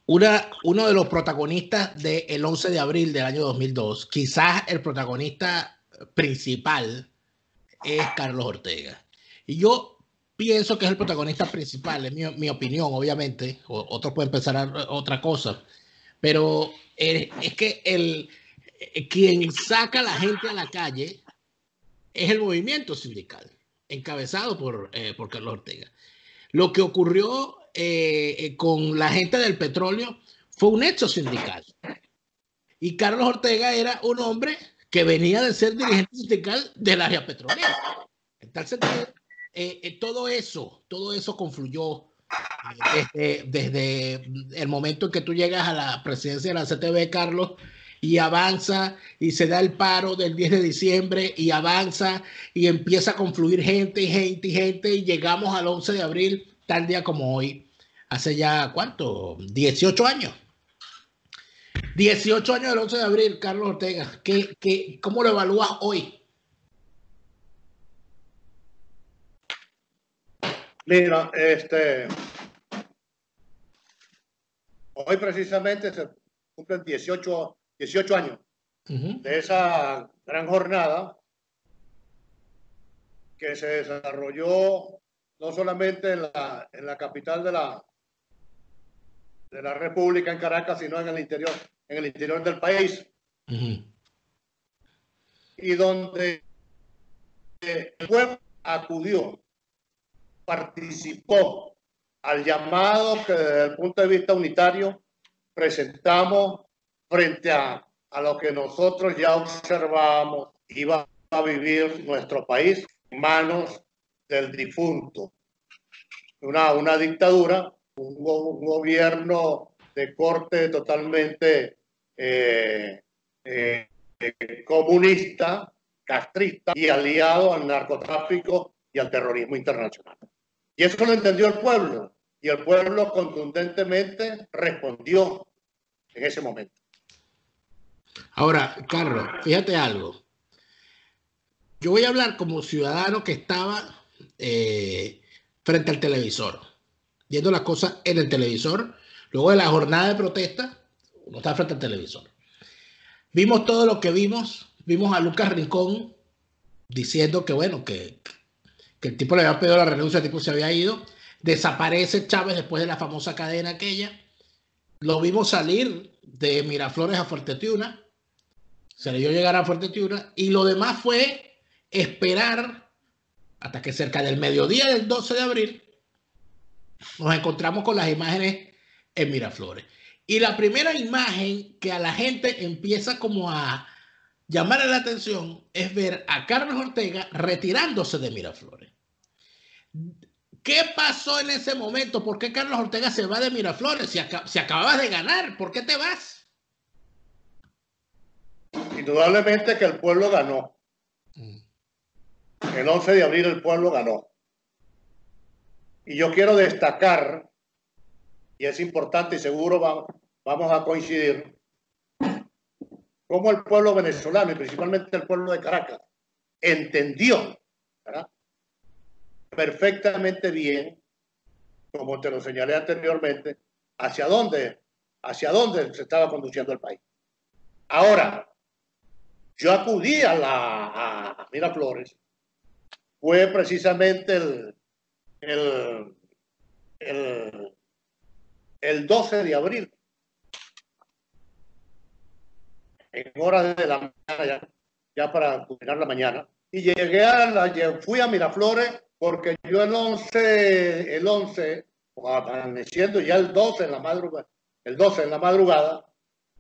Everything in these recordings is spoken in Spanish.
Uno de los protagonistas del 11 de abril del año 2002, quizás el protagonista principal, es Carlos Ortega. Y yo pienso que es el protagonista principal, es mi opinión, obviamente. Otros pueden pensar otra cosa. Pero es que quien saca a la gente a la calle es el movimiento sindical, encabezado por Carlos Ortega. Lo que ocurrió con la gente del petróleo fue un hecho sindical. Y Carlos Ortega era un hombre que venía de ser dirigente sindical del área petrolera. En tal sentido, todo eso confluyó desde el momento en que tú llegas a la presidencia de la CTV, Carlos, y avanza y se da el paro del 10 de diciembre y avanza y empieza a confluir gente y gente y gente y llegamos al 11 de abril, tal día como hoy, hace ya, ¿cuánto? 18 años. 18 años del 11 de abril, Carlos Ortega. ¿Cómo lo evalúas hoy? Mira, hoy precisamente se cumplen 18 años de esa gran jornada que se desarrolló no solamente en la capital de la República, en Caracas, sino en el interior del país. Y donde el pueblo acudió, participó al llamado que desde el punto de vista unitario presentamos frente a lo que nosotros ya observábamos iba a vivir nuestro país en manos del difunto. Una dictadura, un gobierno de corte totalmente comunista, castrista y aliado al narcotráfico y al terrorismo internacional. Y eso lo entendió el pueblo, y el pueblo contundentemente respondió en ese momento. Ahora, Carlos, fíjate algo. Yo voy a hablar como ciudadano que estaba frente al televisor, viendo las cosas en el televisor. Luego de la jornada de protesta, uno está frente al televisor. Vimos todo lo que vimos. Vimos a Lucas Rincón diciendo que, bueno, que el tipo le había pedido la renuncia, el tipo se había ido. Desaparece Chávez después de la famosa cadena aquella. Lo vimos salir de Miraflores a Fuerte Tiuna. Se le dio llegar a Fuerte Tiuna. Y lo demás fue esperar hasta que cerca del mediodía del 12 de abril nos encontramos con las imágenes en Miraflores. Y la primera imagen que a la gente empieza como a llamarle la atención es ver a Carlos Ortega retirándose de Miraflores. ¿Qué pasó en ese momento? ¿Por qué Carlos Ortega se va de Miraflores? Si acababas de ganar, ¿por qué te vas? Indudablemente que el pueblo ganó. El 11 de abril el pueblo ganó. Y yo quiero destacar, y es importante y seguro vamos a coincidir, cómo el pueblo venezolano y principalmente el pueblo de Caracas entendió, ¿verdad?, perfectamente bien, como te lo señalé anteriormente, hacia dónde se estaba conduciendo el país. Ahora, yo acudí a Miraflores, fue precisamente el 12 de abril, en horas de la mañana, ya para culminar la mañana, y fui a Miraflores porque yo el 11, amaneciendo ya el 12 en la madrugada,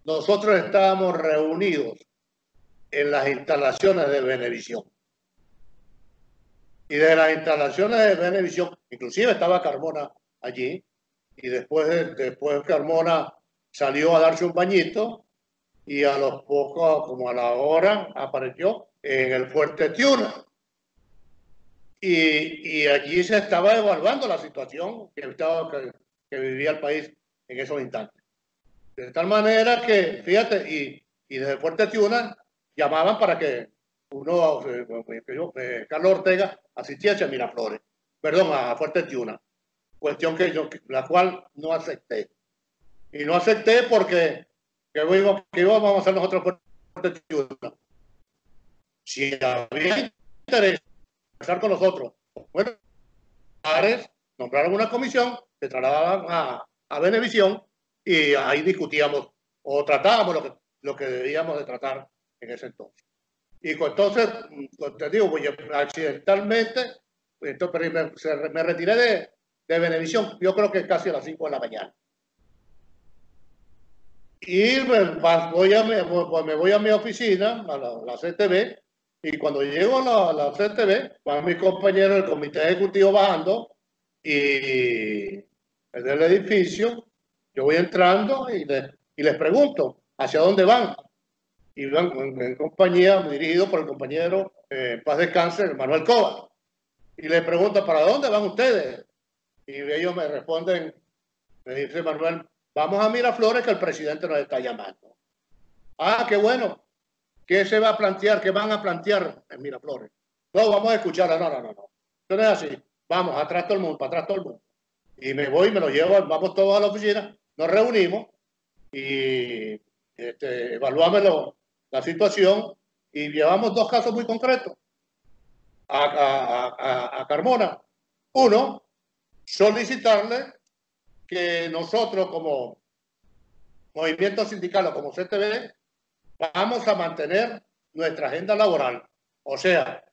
nosotros estábamos reunidos en las instalaciones de Venevisión. Y de las instalaciones de Venevisión, inclusive estaba Carmona allí, y después Carmona salió a darse un bañito, y a los pocos, como a la hora, apareció en el Fuerte Tiuna. Y allí se estaba evaluando la situación que vivía el país en esos instantes. De tal manera que, fíjate, y desde Fuerte Tiuna llamaban para que Carlos Ortega asistiese a Miraflores, perdón, a Fuerte Tiuna, cuestión la cual no acepté. Y no acepté porque que íbamos a hacer nosotros por Chula. Si había interés en estar con nosotros, bueno, nombraron una comisión, se trasladaban a Venevisión y ahí discutíamos o tratábamos lo que debíamos de tratar en ese entonces. Y entonces, te digo, pues, accidentalmente, entonces, me retiré de Venevisión, yo creo que casi a las 5 de la mañana. Y me voy a mi oficina, a la CTV, y cuando llego a la CTV, van mis compañeros del comité ejecutivo bajando, y desde el edificio, yo voy entrando y les pregunto, ¿hacia dónde van? Y van en compañía, dirigido por el compañero Paz Descanse, Manuel Cova. Y les pregunto, ¿para dónde van ustedes? Y ellos me responden, me dice Manuel, vamos a Miraflores que el presidente nos está llamando. Ah, qué bueno. ¿Qué se va a plantear? ¿Qué van a plantear en Miraflores? No, vamos a escuchar. No. Esto no es así. Vamos, atrás todo el mundo, para atrás todo el mundo. Y me voy, me lo llevo, vamos todos a la oficina, nos reunimos y evaluamos la situación y llevamos dos casos muy concretos a Carmona. Uno, solicitarle que nosotros como movimiento sindical o como CTV vamos a mantener nuestra agenda laboral. O sea,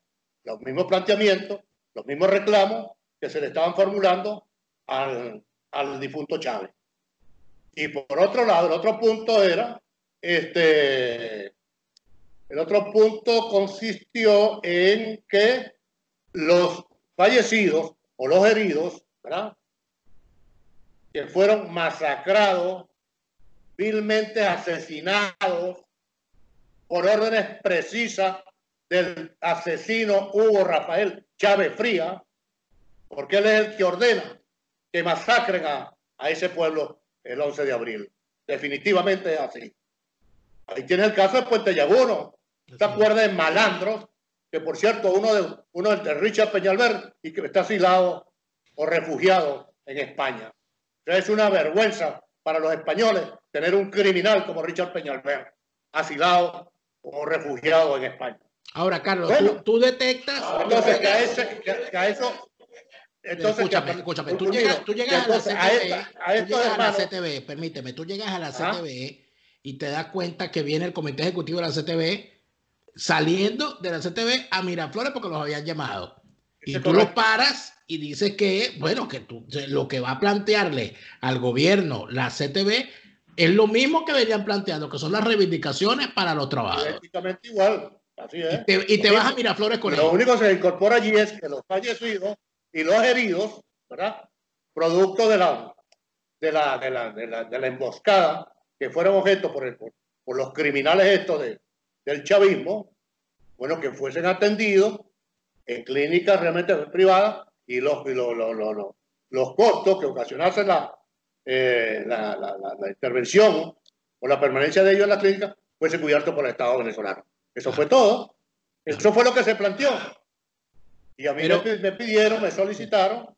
los mismos planteamientos, los mismos reclamos que se le estaban formulando al difunto Chávez. Y por otro lado, el otro punto era, el otro punto consistió en que los fallecidos o los heridos, ¿verdad?, que fueron masacrados, vilmente asesinados por órdenes precisas del asesino Hugo Rafael Chávez Frías, porque él es el que ordena que masacren a ese pueblo el 11 de abril. Definitivamente es así. Ahí tiene el caso de Puente Llaguno. ¿Te acuerdas de Malandros? Que por cierto, uno de Richard Peñalver y que está asilado o refugiado en España. Es una vergüenza para los españoles tener un criminal como Richard Peñalver asilado o refugiado en España. Ahora, Carlos, bueno, tú detectas... Entonces, que a eso... Entonces, escúchame, tú llegas a la CTV, permíteme, tú llegas a la CTV y te das cuenta que viene el comité ejecutivo de la CTV saliendo de la CTV a Miraflores porque los habían llamado. Y tú los paras y dices que, bueno, que lo que va a plantearle al gobierno la CTV es lo mismo que venían planteando, que son las reivindicaciones para los trabajadores. Prácticamente igual, así es. Y te vas a Miraflores con ellos. Lo único que se incorpora allí es que los fallecidos y los heridos, ¿verdad?, producto de la emboscada que fueron objeto por los criminales estos del chavismo, bueno, que fuesen atendidos en clínicas realmente privadas y los costos que ocasionase la intervención o la permanencia de ellos en la clínica fuese cubierto por el Estado venezolano. Eso fue todo. Eso fue lo que se planteó. Y a mí me pidieron, me solicitaron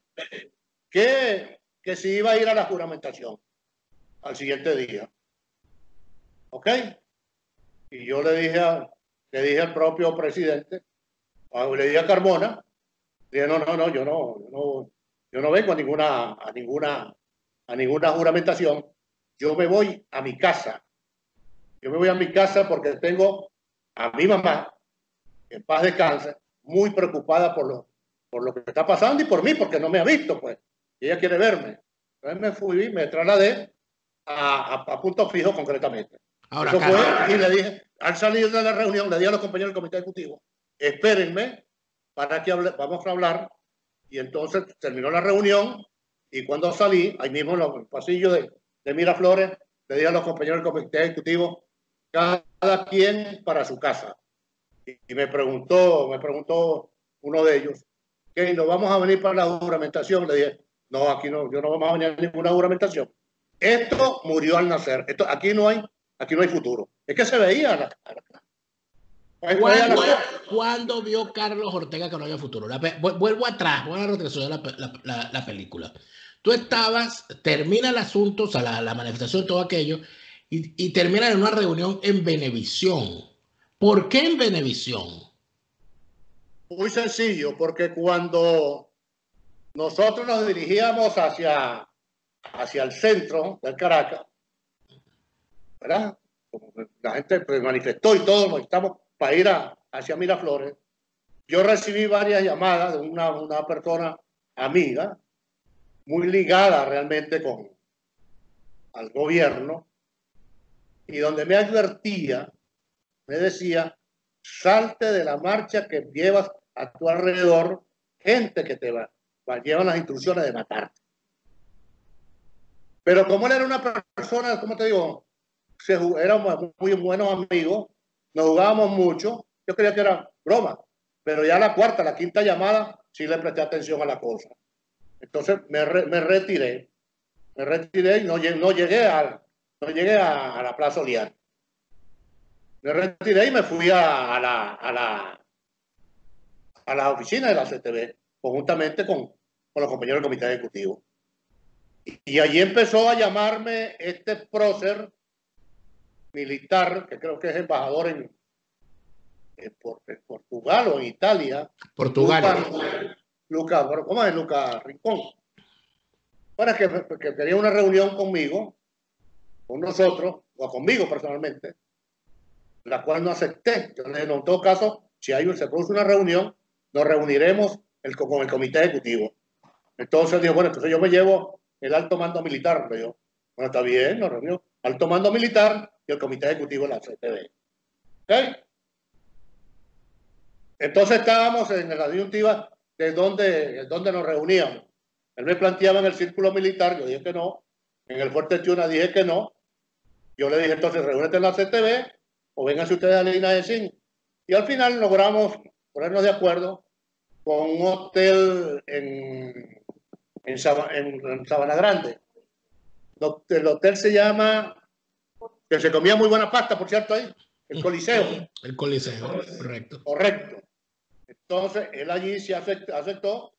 que se iba a ir a la juramentación al siguiente día. ¿Ok? Y yo le dije al propio presidente, le dije a Carmona, le dije, no, yo no vengo a ninguna juramentación. Yo me voy a mi casa. Yo me voy a mi casa porque tengo a mi mamá, en paz descanse, muy preocupada por lo que está pasando y por mí, porque no me ha visto, pues. Y ella quiere verme. Entonces me fui, me trasladé a Punto Fijo concretamente. Ahora, eso fue, y le dije, al salir de la reunión, le dije a los compañeros del comité ejecutivo, espérenme para que vamos a hablar. Y entonces terminó la reunión y cuando salí, ahí mismo en el pasillo de Miraflores, le dije a los compañeros del comité ejecutivo, cada quien para su casa. Y me preguntó uno de ellos, ¿qué? ¿Nos vamos a venir para la juramentación? Le dije, no, aquí no, yo no vamos a venir a ninguna juramentación. Esto murió al nacer. Aquí no hay futuro. Es que se veía ¿Cuándo vio Carlos Ortega que no había futuro? Vuelvo atrás, voy a retroceder la película. tú estabas, termina el asunto, o sea, la manifestación, todo aquello, y termina en una reunión en Venevisión. ¿Por qué en Venevisión? Muy sencillo, porque cuando nosotros nos dirigíamos hacia el centro del Caracas, ¿verdad? Como la gente pues, manifestó y todos nos estamos para ir hacia Miraflores. Yo recibí varias llamadas de una persona amiga, muy ligada realmente al gobierno, y donde me advertía, me decía, salte de la marcha que llevas a tu alrededor gente que te llevan las instrucciones de matarte. Pero como él era una persona, ¿cómo te digo? Éramos muy buenos amigos, nos jugábamos mucho, yo creía que era broma, pero ya la cuarta, la quinta llamada, sí le presté atención a la cosa. Entonces me retiré y no llegué a la Plaza Oliar. Me retiré y me fui a la oficina de la CTV, conjuntamente con los compañeros del comité ejecutivo. Y allí empezó a llamarme este prócer militar, que creo que es embajador en Portugal o en Italia. Portugal. Lucas, ¿cómo es? Lucas Rincón. Para que quería una reunión conmigo, con nosotros, o conmigo personalmente, la cual no acepté. Yo le dije, no, en todo caso, si se produce una reunión, nos reuniremos con el comité ejecutivo. Entonces dijo, bueno, entonces yo me llevo el alto mando militar. Le digo, bueno, está bien, nos reunió alto mando militar y el comité ejecutivo de la CTV. ¿Okay? Entonces estábamos en la disyuntiva de dónde nos reuníamos. Él me planteaba en el círculo militar, yo dije que no. En el Fuerte Tiuna dije que no. Yo le dije, entonces, reúnete en la CTV o vénganse ustedes a la Lina de Zinc. Y al final logramos ponernos de acuerdo con un hotel en Sabana Grande. El hotel se llama, que se comía muy buena pasta, por cierto, ahí, el Coliseo. El Coliseo, correcto. Correcto. Entonces, él allí se aceptó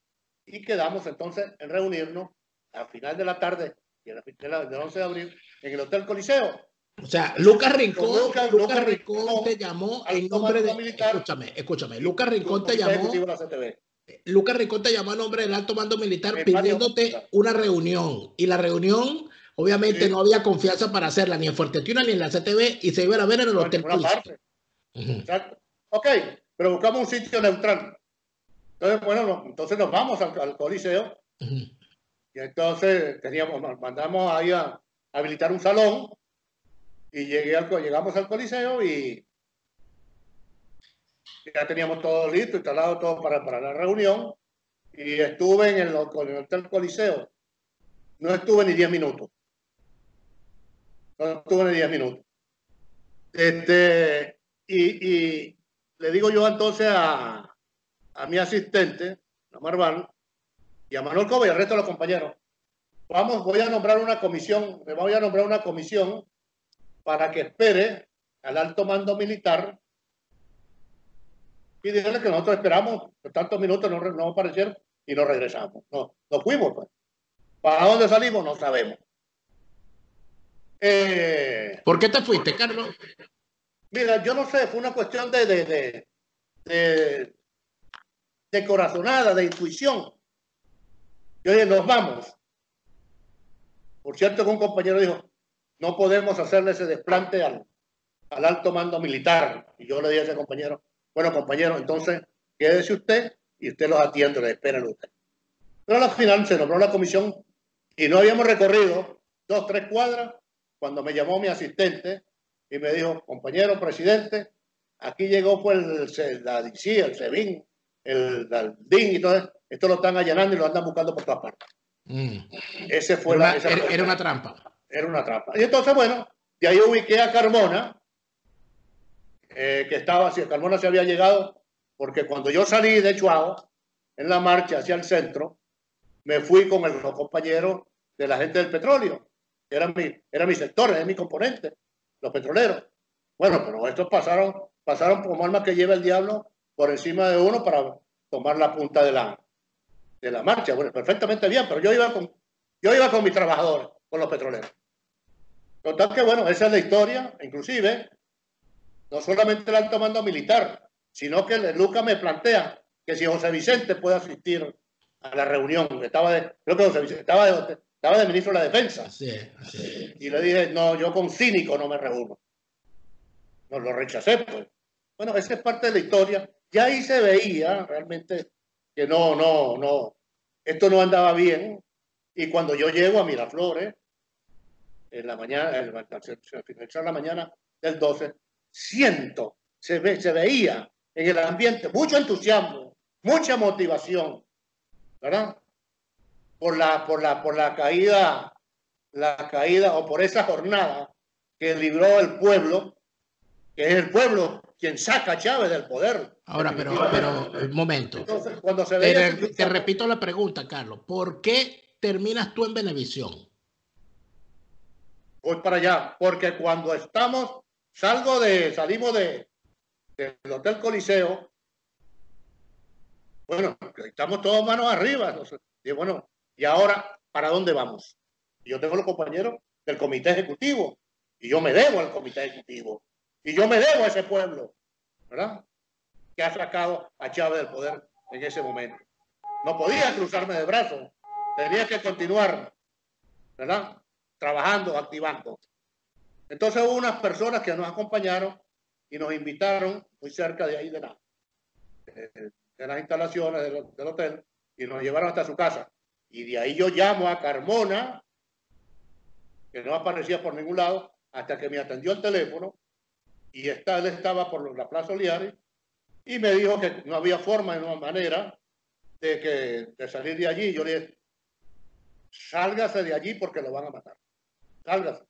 y quedamos entonces en reunirnos al final de la tarde del 11 de abril en el Hotel Coliseo. O sea, Lucas Rincón te llamó en nombre de... Escúchame. Lucas Rincón te llamó... Lucas Rincón te llamó a nombre del alto mando militar pidiéndote una reunión. Y la reunión, obviamente, no había confianza para hacerla ni en Fuerte Tiuna ni en la CTV y se iba a ver en el Hotel Coliseo. Exacto. Ok, pero buscamos un sitio neutral. Entonces, bueno, entonces nos vamos al Coliseo. Y entonces mandamos ahí a habilitar un salón. Y llegamos al Coliseo y ya teníamos todo listo, instalado todo para la reunión. Y estuve en el Hotel Coliseo. No estuve ni 10 minutos. No estuve ni 10 minutos. Y le digo yo entonces a mi asistente, a Marván, y a Manuel Cobo y al resto de los compañeros. Voy a nombrar una comisión, me voy a nombrar una comisión para que espere al alto mando militar y decirle que nosotros esperamos que tantos minutos no aparecieron y nos regresamos. No fuimos. Pues. ¿Para dónde salimos? No sabemos. ¿Por qué te fuiste, Carlos? Mira, yo no sé, fue una cuestión de corazonada, de intuición. Yo dije, nos vamos. Por cierto, que un compañero dijo, no podemos hacerle ese desplante al alto mando militar. Y yo le dije a ese compañero, bueno, compañero, entonces quédese usted y usted los atiende, le espera usted. Pero al final se nombró la comisión y no habíamos recorrido 2-3 cuadras cuando me llamó mi asistente y me dijo, compañero presidente, aquí llegó fue el SEBIN, el DIN y todo eso. Esto lo están allanando y lo andan buscando por todas partes. Ese fue era una trampa. Era una trampa. Y entonces, bueno, de ahí ubiqué a Carmona, que estaba así. Carmona se había llegado, porque cuando yo salí de Chuao, en la marcha hacia el centro, me fui con los compañeros de la gente del petróleo. Era mi sector, era mi componente, los petroleros. Bueno, pero estos pasaron como alma que lleva el diablo por encima de uno para tomar la punta de la marcha. Bueno, perfectamente bien, pero yo iba Yo iba con mis trabajadores, con los petroleros. Total que, bueno, esa es la historia. Inclusive, no solamente el alto mando militar, sino que Lucas me plantea que si José Vicente puede asistir a la reunión, que creo que José Vicente estaba de ministro de la Defensa. Así es, así es. Y le dije, no, yo con cínico no me reúno. No lo rechacé, pues. Bueno, esa es parte de la historia. Ya ahí se veía realmente que esto no andaba bien. Y cuando yo llego a Miraflores, en la mañana, en la mañana del 12, se veía en el ambiente mucho entusiasmo, mucha motivación, ¿verdad? Por la caída o por esa jornada que libró el pueblo, que es el pueblo quien saca a Chávez del poder. Ahora, pero un momento. Entonces, cuando se veía te repito la pregunta, Carlos. ¿Por qué terminas tú en Venevisión? Voy para allá, porque cuando salimos del Hotel Coliseo, bueno, estamos todos manos arriba. Entonces, y bueno, ¿y ahora para dónde vamos? Yo tengo los compañeros del comité ejecutivo y yo me debo al comité ejecutivo y yo me debo a ese pueblo, ¿verdad? Que ha sacado a Chávez del poder en ese momento. No podía cruzarme de brazos, tenía que continuar, ¿verdad? Trabajando, activando. Entonces hubo unas personas que nos acompañaron y nos invitaron muy cerca de ahí de las instalaciones del hotel y nos llevaron hasta su casa. Y de ahí yo llamo a Carmona, que no aparecía por ningún lado, hasta que me atendió el teléfono y él estaba por la Plaza Oliares y me dijo que no había forma, no manera de salir de allí. Yo le dije, sálgase de allí porque lo van a matar. Sálgase.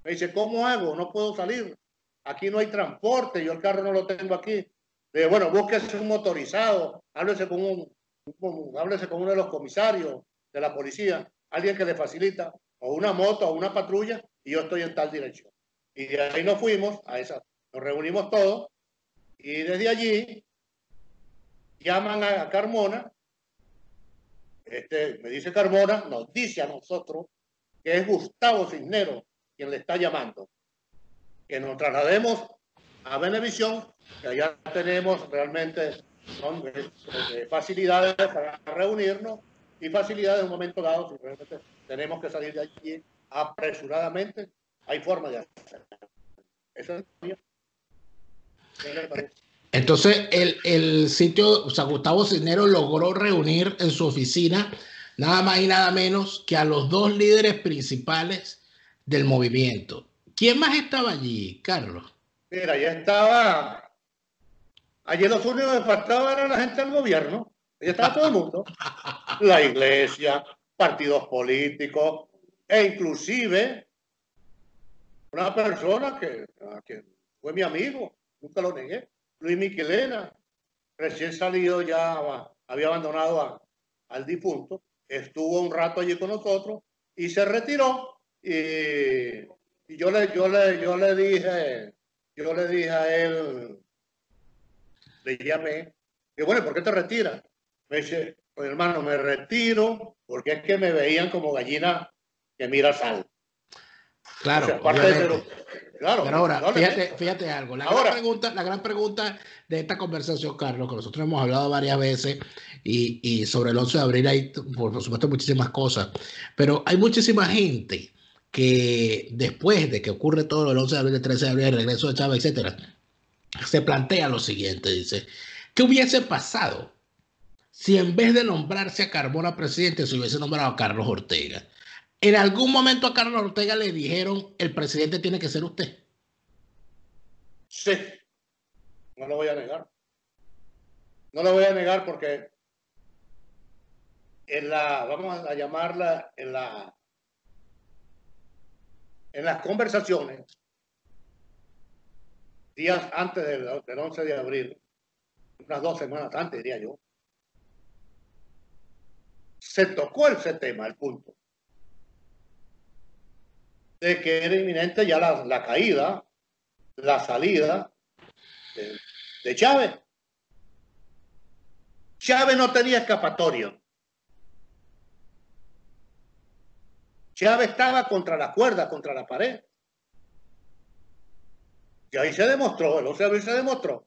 Me dice, ¿cómo hago? No puedo salir. Aquí no hay transporte, yo el carro no lo tengo aquí. Le dije, bueno, búsquese un motorizado, háblese con uno de los comisarios de la policía, alguien que le facilita, o una moto, o una patrulla, y yo estoy en tal dirección. Y de ahí nos fuimos nos reunimos todos, y desde allí llaman a Carmona, me dice Carmona, nos dice a nosotros que es Gustavo Cisneros quien le está llamando, que nos traslademos a Venevisión, que allá tenemos realmente facilidades para reunirnos y facilidades en un momento dado, si realmente tenemos que salir de allí apresuradamente, hay forma de hacerlo. Eso es mío. ¿Qué le parece? Entonces, el sitio, o sea, Gustavo Cisneros logró reunir en su oficina nada más y nada menos que a los dos líderes principales del movimiento. ¿Quién más estaba allí, Carlos? Mira, ya estaba. Ayer los únicos que faltaban eran la gente del gobierno. Ya estaba todo el mundo. La iglesia, partidos políticos, e inclusive una persona que fue mi amigo, nunca lo negué, Luis Miquelena, recién salido ya, había abandonado al difunto, estuvo un rato allí con nosotros y se retiró. Y yo le dije a él, le llamé, y bueno, ¿por qué te retiras? Me dice, pues hermano, me retiro porque es que me veían como gallina que mira sal. Claro, O sea, obviamente. claro, Pero ahora, indudablemente. fíjate algo. Ahora, La gran pregunta de esta conversación, Carlos, que nosotros hemos hablado varias veces y sobre el 11 de abril hay, por supuesto, muchísimas cosas, pero hay muchísima gente que después de que ocurre todo el 11 de abril, el 13 de abril, el regreso de Chávez, etcétera, se plantea lo siguiente, dice, ¿qué hubiese pasado si en vez de nombrarse a Carmona presidente se hubiese nombrado a Carlos Ortega? En algún momento a Carlos Ortega le dijeron, el presidente tiene que ser usted. sí, no lo voy a negar. No lo voy a negar porque vamos a llamarla, en las conversaciones, días antes del 11 de abril, unas 2 semanas antes, diría yo, se tocó ese tema, el punto, de que era inminente ya la caída, la salida de Chávez. Chávez no tenía escapatoria. Chávez estaba contra la cuerda, contra la pared. Y ahí se demostró, el 11 de abril se demostró.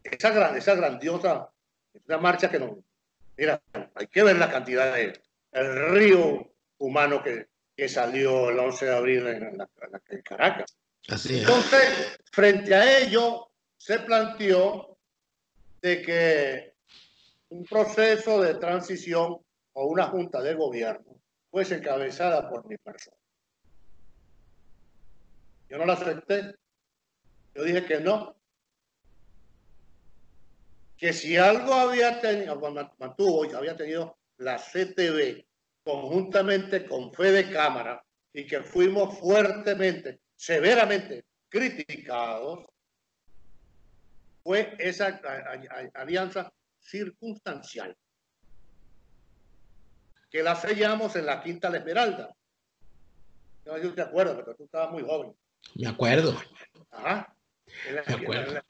Esa grandiosa, esa marcha que nos... Mira, hay que ver la cantidad de... el río humano que salió el 11 de abril en Caracas. Así es. Entonces, frente a ello, se planteó de que un proceso de transición o una junta de gobierno fuese encabezada por mi persona. Yo no la acepté. Yo dije que no. Que si algo había tenido, mantuvo y había tenido la CTV conjuntamente con Fede Cámara y que fuimos fuertemente, severamente criticados, fue esa alianza circunstancial que la sellamos en la Quinta La Esmeralda. No sé si te acuerdas, pero tú estabas muy joven. Me acuerdo. Ajá. Me acuerdo.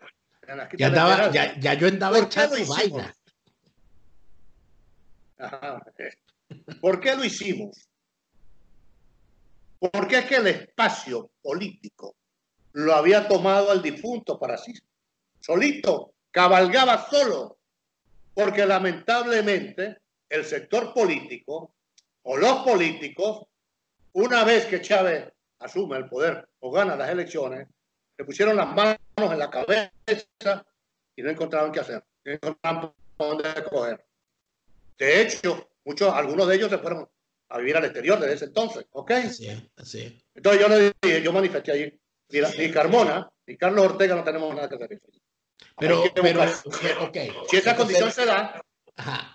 En la Ya, Quinta La andaba, Esmeralda. ya yo andaba ¿Por qué lo echando hicimos? vaina. Ajá. ¿Por qué lo hicimos? Porque es que el espacio político lo había tomado el difunto para sí, solito, cabalgaba solo, porque lamentablemente el sector político o los políticos, una vez que Chávez asume el poder o gana las elecciones, le pusieron las manos en la cabeza y no encontraban qué hacer, no encontraban por dónde coger. De hecho, algunos de ellos se fueron a vivir al exterior desde ese entonces, ¿ok? Así es, así es. Entonces yo le dije, yo manifesté allí, mira, ni Carmona, ni Carlos Ortega no tenemos nada que hacer. Pero, ok. Si esa Entonces, condición se da. ajá.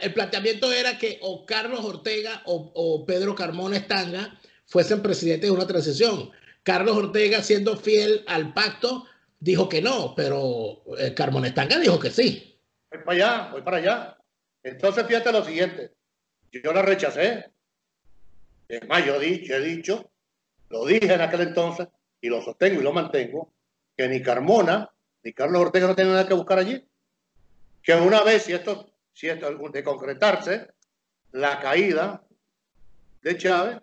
El planteamiento era que o Carlos Ortega o Pedro Carmona Estanga fuesen presidentes de una transición. Carlos Ortega, siendo fiel al pacto, dijo que no, pero Carmona Estanga dijo que sí. Voy para allá, voy para allá. Entonces fíjate lo siguiente, yo la rechacé. Es más, yo he dicho, lo dije en aquel entonces y lo sostengo y lo mantengo, que ni Carmona ni Carlos Ortega no tienen nada que buscar allí. Que una vez, si esto de concretarse, la caída de Chávez,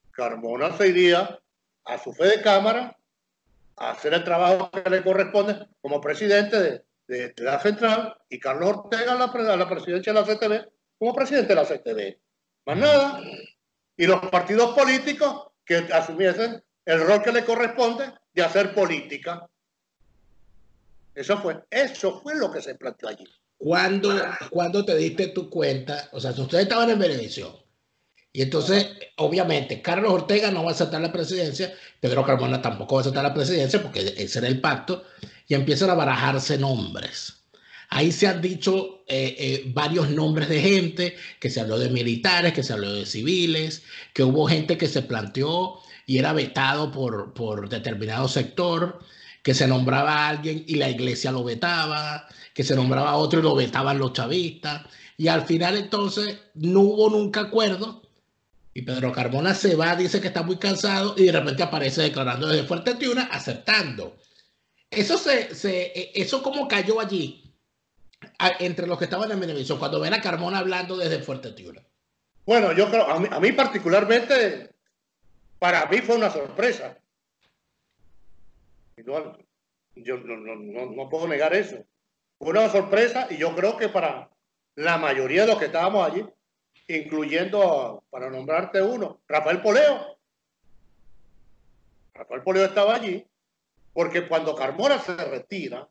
Carmona se iría a su fe de cámara a hacer el trabajo que le corresponde como presidente de la central y Carlos Ortega a la presidencia de la CTV como presidente de la CTV. Más nada. Y los partidos políticos que asumiesen el rol que le corresponde de hacer política. Eso fue lo que se planteó allí. ¿Cuándo te diste tu cuenta? O sea, si ustedes estaban en Venevisión, y entonces, obviamente, Carlos Ortega no va a aceptar la presidencia, Pedro Carmona tampoco va a aceptar la presidencia, porque ese era el pacto, y empiezan a barajarse nombres. Ahí se han dicho varios nombres de gente, que se habló de militares, que se habló de civiles, que hubo gente que se planteó y era vetado por determinado sector, que se nombraba a alguien y la iglesia lo vetaba, que se nombraba a otro y lo vetaban los chavistas, y al final entonces no hubo nunca acuerdo. Y Pedro Carmona se va, dice que está muy cansado y de repente aparece declarando desde Fuerte Tiuna, aceptando. Eso como cayó allí, entre los que estaban en Venevisión, cuando ven a Carmona hablando desde Fuerte Tiuna. Bueno, yo creo, a mí particularmente, para mí fue una sorpresa. Yo no puedo negar eso. Fue una sorpresa y yo creo que para la mayoría de los que estábamos allí, incluyendo, para nombrarte uno, Rafael Poleo. Rafael Poleo estaba allí porque cuando Carmona se retira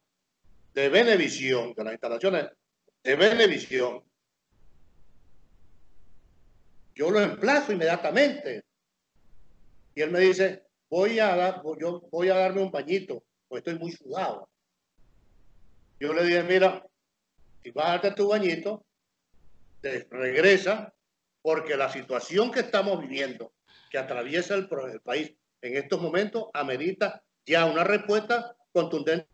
de Venevisión, de las instalaciones de Venevisión, yo lo emplazo inmediatamente. Y él me dice, voy a darme un bañito, porque estoy muy sudado. Yo le dije, mira, si vas a darte tu bañito, te regresa, porque la situación que estamos viviendo, que atraviesa el país en estos momentos, amerita ya una respuesta contundente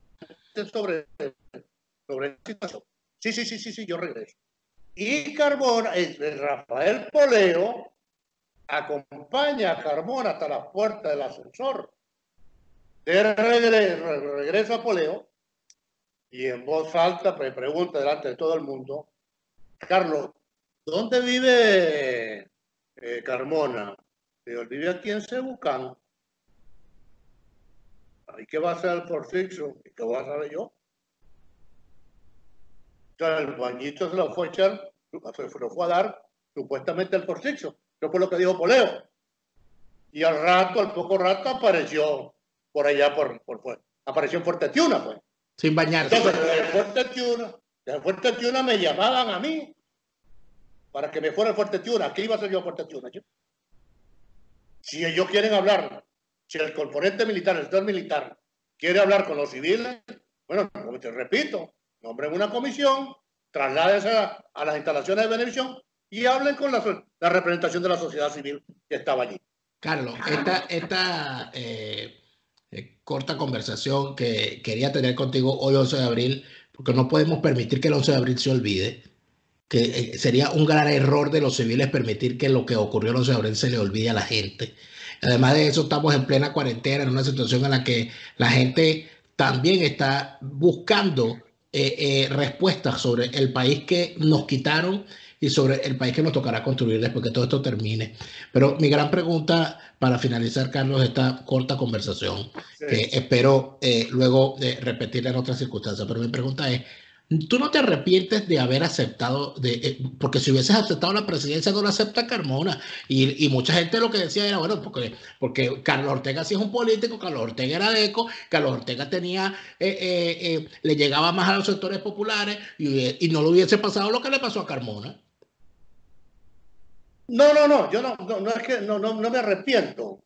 sobre la situación. Sí, yo regreso. Y Carmona, Rafael Poleo, acompaña a Carmona hasta la puerta del ascensor. De regreso a Poleo y en voz alta me pregunta delante de todo el mundo, Carlos, ¿dónde vive Carmona? Digo, él vive aquí en Cebucán. ¿Y qué va a hacer el forfixo? ¿Y qué voy a saber yo? O sea, el bañito se lo fue a echar, se lo fue a dar supuestamente el forfixo. Eso fue lo que dijo Poleo. Y al rato, al poco rato, apareció por allá, apareció en Fuerte Tiuna, pues. Sin bañarse. Entonces, desde Fuerte Tiuna me llamaban a mí para que me fuera al Fuerte Tiuna. ¿Qué iba a hacer yo a Fuerte Tiuna? Si ellos quieren hablar, si el componente militar, el sector militar, quiere hablar con los civiles, bueno, te repito, nombren una comisión, trasládense a las instalaciones de Venevisión y hablen con la representación de la sociedad civil que estaba allí. Carlos, esta corta conversación que quería tener contigo hoy 11 de abril, porque no podemos permitir que el 11 de abril se olvide, que sería un gran error de los civiles permitir que lo que ocurrió el 11 de abril se le olvide a la gente. Además de eso, estamos en plena cuarentena, en una situación en la que la gente también está buscando respuestas sobre el país que nos quitaron y sobre el país que nos tocará construir después que todo esto termine. Pero mi gran pregunta para finalizar, Carlos, esta corta conversación, Sí. que espero luego repetirla en otras circunstancias, pero mi pregunta es, ¿tú no te arrepientes de haber aceptado, porque si hubieses aceptado la presidencia no la acepta Carmona? Y mucha gente lo que decía era, bueno, porque Carlos Ortega sí es un político, Carlos Ortega era deco, Carlos Ortega tenía, le llegaba más a los sectores populares y no le hubiese pasado lo que le pasó a Carmona. No, yo no es que no me arrepiento,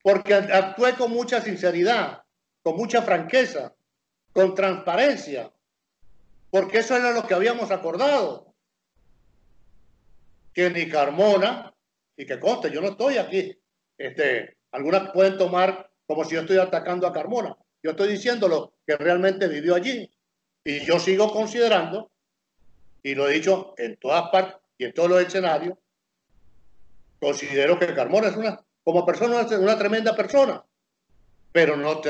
porque actué con mucha sinceridad, con mucha franqueza, con transparencia, porque eso era lo que habíamos acordado. Que ni Carmona, y que conste, yo no estoy aquí, algunas pueden tomar como si yo estoy atacando a Carmona. Yo estoy diciendo lo que realmente vivió allí. Y yo sigo considerando, y lo he dicho en todas partes y en todos los escenarios, considero que Carmona es como persona, una tremenda persona, pero no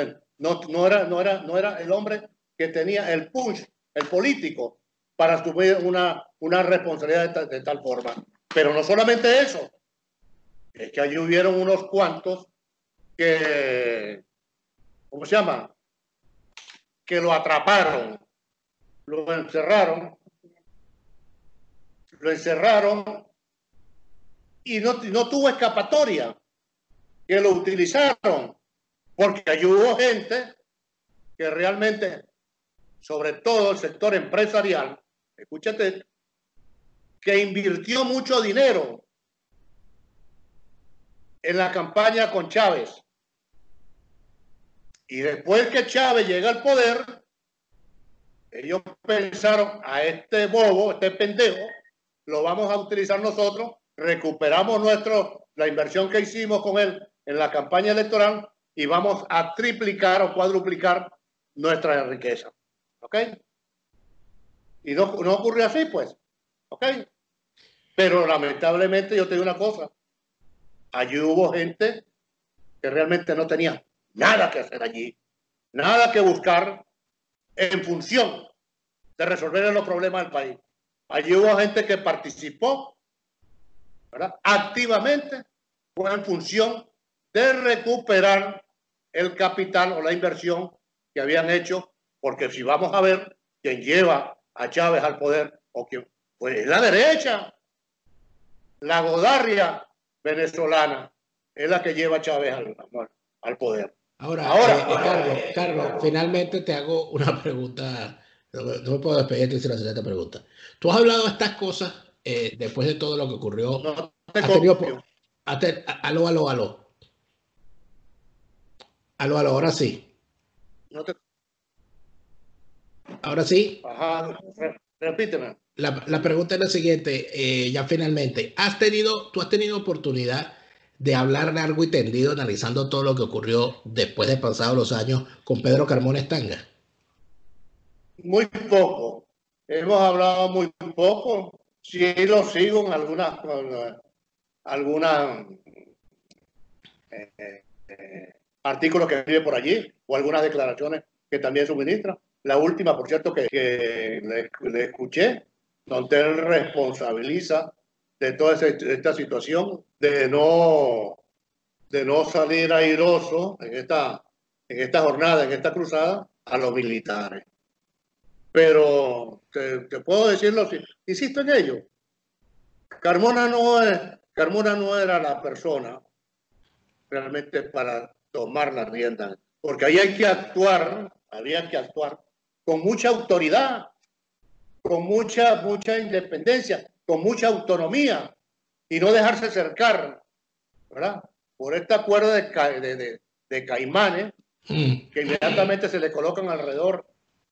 era el hombre que tenía el punch, el político, para asumir una responsabilidad de tal forma. Pero no solamente eso, es que allí hubieron unos cuantos que, ¿cómo se llama? Que lo atraparon, lo encerraron y no tuvo escapatoria, que lo utilizaron, porque allí hubo gente que realmente, sobre todo el sector empresarial, escúchate, que invirtió mucho dinero en la campaña con Chávez. Y después que Chávez llega al poder, ellos pensaron, a este bobo, este pendejo, lo vamos a utilizar nosotros, recuperamos la inversión que hicimos con él en la campaña electoral y vamos a triplicar o cuadruplicar nuestra riqueza. ¿Ok? Y no ocurrió así, pues. ¿Ok? Pero lamentablemente yo te digo una cosa, allí hubo gente que realmente no tenía nada que hacer allí, nada que buscar en función de resolver los problemas del país. Allí hubo gente que participó, ¿verdad? Activamente, fue en función de recuperar el capital o la inversión que habían hecho, porque si vamos a ver quién lleva a Chávez al poder, o quién, pues es la derecha, la godarria venezolana, es la que lleva a Chávez al poder. Ahora, Carlos, finalmente te hago una pregunta. No me puedo despedirte sin hacer esta pregunta. Tú has hablado de estas cosas después de todo lo que ocurrió. No te Has tenido. copio. Aló. Aló, ahora sí. No te... Ahora sí. Ajá, repíteme. La pregunta es la siguiente, ya finalmente. ¿Tú has tenido oportunidad de hablar largo y tendido analizando todo lo que ocurrió después de pasados los años con Pedro Carmona Estanga? Muy poco. Hemos hablado muy poco. Sí lo sigo en algunas artículos que escribe por allí o algunas declaraciones que también suministra. La última, por cierto, que le escuché, donde él responsabiliza de toda esta situación, de no salir airoso en esta jornada, en esta cruzada, a los militares. Pero te puedo decirlo, insisto en ello, Carmona no era la persona realmente para tomar la rienda, porque ahí había que actuar con mucha autoridad, con mucha independencia, con mucha autonomía, y no dejarse cercar, ¿verdad?, por esta cuerda de caimanes que inmediatamente se le colocan alrededor,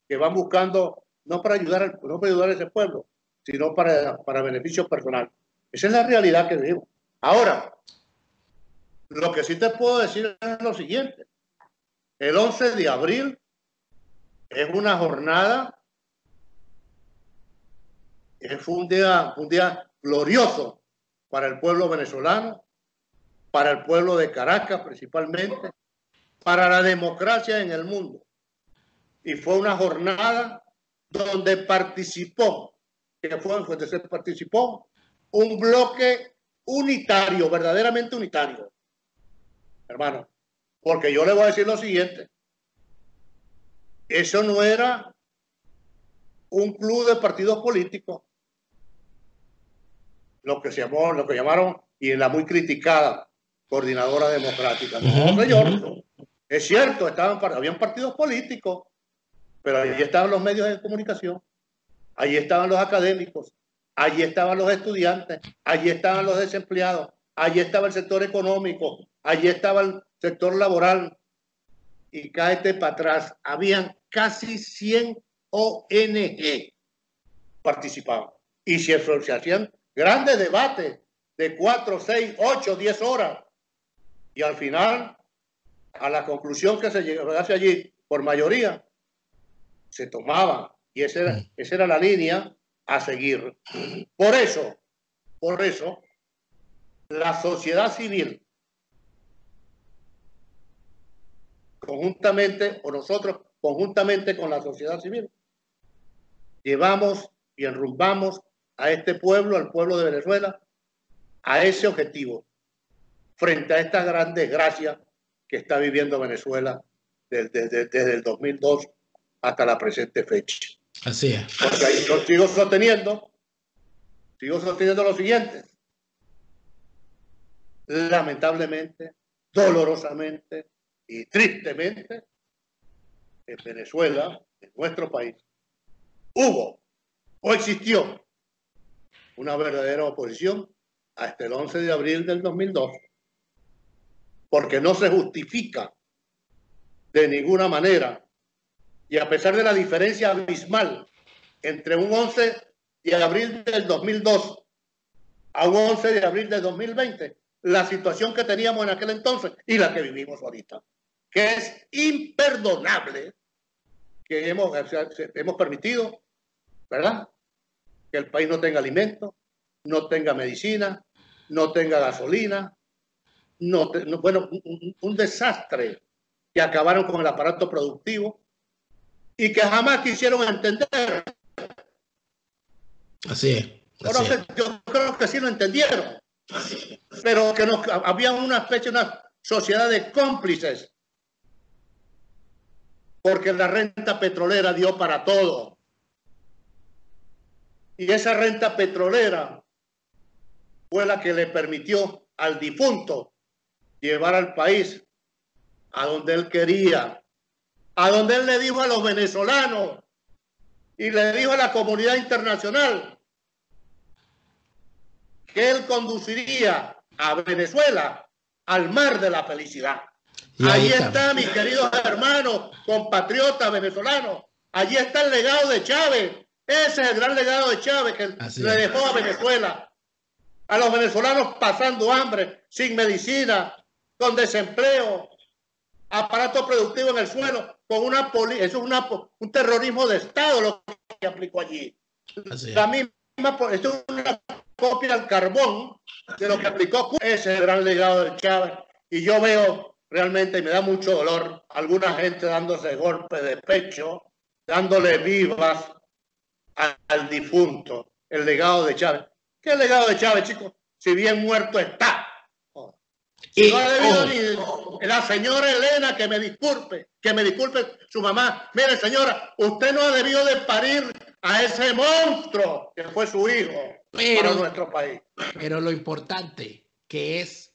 que van buscando no para ayudar a ese pueblo, sino para beneficio personal. Esa es la realidad que vivimos. Ahora, lo que sí te puedo decir es lo siguiente: el 11 de abril es una jornada, fue un día glorioso para el pueblo venezolano, para el pueblo de Caracas principalmente, para la democracia en el mundo. Y fue una jornada donde participó un bloque unitario, verdaderamente unitario, hermano. Porque yo le voy a decir lo siguiente: eso no era un club de partidos políticos, lo que llamaron, y en la muy criticada Coordinadora Democrática. No, señor. Es cierto, habían partidos políticos, pero allí estaban los medios de comunicación, allí estaban los académicos, allí estaban los estudiantes, allí estaban los desempleados, allí estaba el sector económico, allí estaba el sector laboral, y cáete para atrás, habían casi 100 ONG participaban, y se hacían grandes debates de 4, 6, 8, 10 horas, y al final, a la conclusión que se llegase allí por mayoría, se tomaba, y esa era la línea a seguir. Por eso, la sociedad civil, nosotros conjuntamente con la sociedad civil, llevamos y enrumbamos a este pueblo, al pueblo de Venezuela, a ese objetivo, frente a esta gran desgracia que está viviendo Venezuela desde el 2002 hasta la presente fecha. Así es. Porque ahí yo sigo sosteniendo lo siguiente: lamentablemente, dolorosamente y tristemente, en Venezuela, en nuestro país, hubo o existió una verdadera oposición hasta el 11 de abril del 2002, porque no se justifica de ninguna manera, y a pesar de la diferencia abismal entre un 11 de abril del 2002 a un 11 de abril del 2020, la situación que teníamos en aquel entonces y la que vivimos ahorita, que es imperdonable, que hemos permitido, ¿verdad?, que el país no tenga alimentos, no tenga medicina, no tenga gasolina, bueno, un desastre, que acabaron con el aparato productivo y que jamás quisieron entender. Así es. Yo creo que sí lo entendieron, pero que había una sociedad de cómplices, porque la renta petrolera dio para todo. Y esa renta petrolera fue la que le permitió al difunto llevar al país a donde él quería, a donde él le dijo a los venezolanos y le dijo a la comunidad internacional que él conduciría a Venezuela al mar de la felicidad. Y ahí está, mis queridos hermanos, compatriotas venezolanos. Allí está el legado de Chávez. Ese es el gran legado de Chávez que le dejó a Venezuela. A los venezolanos pasando hambre, sin medicina, con desempleo, aparato productivo en el suelo, con eso es un terrorismo de Estado lo que aplicó allí. La misma, esto es una copia al carbón de lo que aplicó. Ese es el gran legado de Chávez. Y yo veo realmente, y me da mucho dolor, alguna gente dándose golpes de pecho, dándole vivas al difunto. el legado de Chávez. ¿Qué legado de Chávez, chicos? Si bien muerto está. Si no ha debido ni la señora Elena, que me disculpe su mamá. Mire, señora, usted no ha debido de parir a ese monstruo que fue su hijo para nuestro país. Pero lo importante que es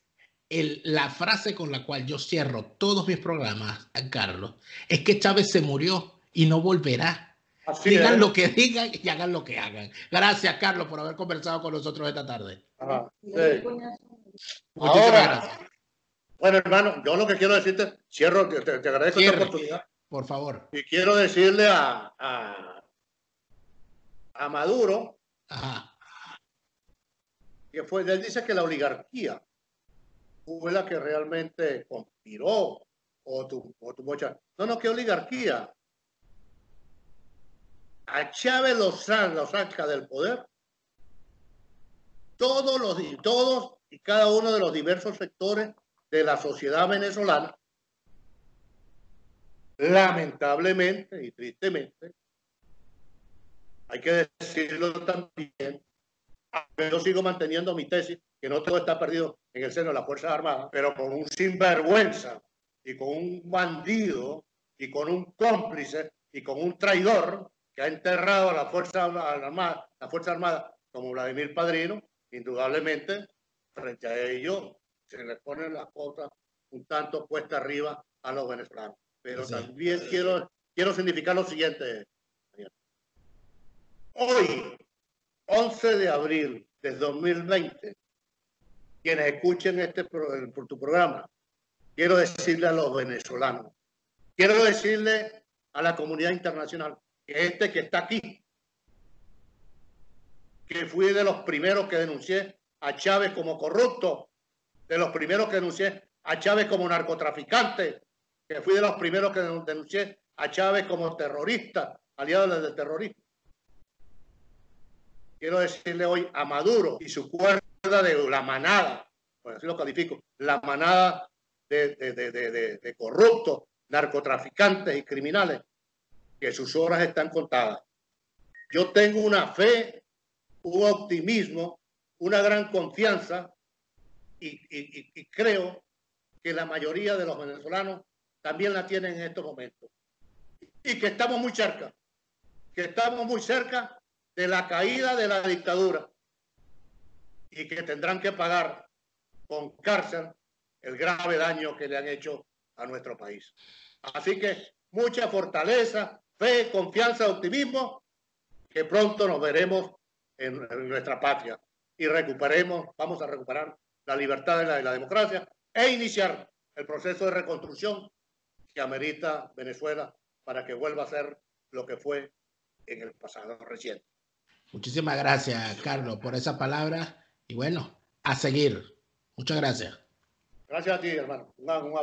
la frase con la cual yo cierro todos mis programas, Carlos, es que Chávez se murió y no volverá. Así digan lo que digan y hagan lo que hagan. Gracias, Carlos, por haber conversado con nosotros esta tarde. Ajá, sí. Muchísimas gracias. Bueno, hermano, yo lo que quiero decirte, cierro, te agradezco esta oportunidad. Por favor. Y quiero decirle a Maduro, ajá, que él dice que la oligarquía fue la que realmente conspiró o tu mocha. No, ¿qué oligarquía? A Chávez lo saca del poder todos y cada uno de los diversos sectores de la sociedad venezolana, lamentablemente y tristemente, hay que decirlo también, yo sigo manteniendo mi tesis, que no todo está perdido en el seno de las Fuerzas Armadas, pero con un sinvergüenza y con un bandido y con un cómplice y con un traidor que ha enterrado a la Fuerza Armada como Vladimir Padrino, indudablemente, frente a ello se les ponen las cosas un tanto cuesta arriba a los venezolanos. Pero sí, también quiero significar lo siguiente. Hoy, 11 de abril de 2020, quienes escuchen por tu programa, quiero decirle a los venezolanos, quiero decirle a la comunidad internacional, que que está aquí, que fui de los primeros que denuncié a Chávez como corrupto, de los primeros que denuncié a Chávez como narcotraficante, que fui de los primeros que denuncié a Chávez como terrorista, aliado del terrorismo. Quiero decirle hoy a Maduro y su cuerda de la manada, por así lo califico, la manada de corruptos, narcotraficantes y criminales, que sus horas están contadas. Yo tengo una fe, un optimismo, una gran confianza y creo que la mayoría de los venezolanos también la tienen en estos momentos. Y que estamos muy cerca de la caída de la dictadura y que tendrán que pagar con cárcel el grave daño que le han hecho a nuestro país. Así que mucha fortaleza, fe, confianza, optimismo, que pronto nos veremos en nuestra patria y vamos a recuperar la libertad y la democracia e iniciar el proceso de reconstrucción que amerita Venezuela para que vuelva a ser lo que fue en el pasado reciente. Muchísimas gracias, Carlos, por esa palabra y bueno, a seguir. Muchas gracias. Gracias a ti, hermano. Un abrazo.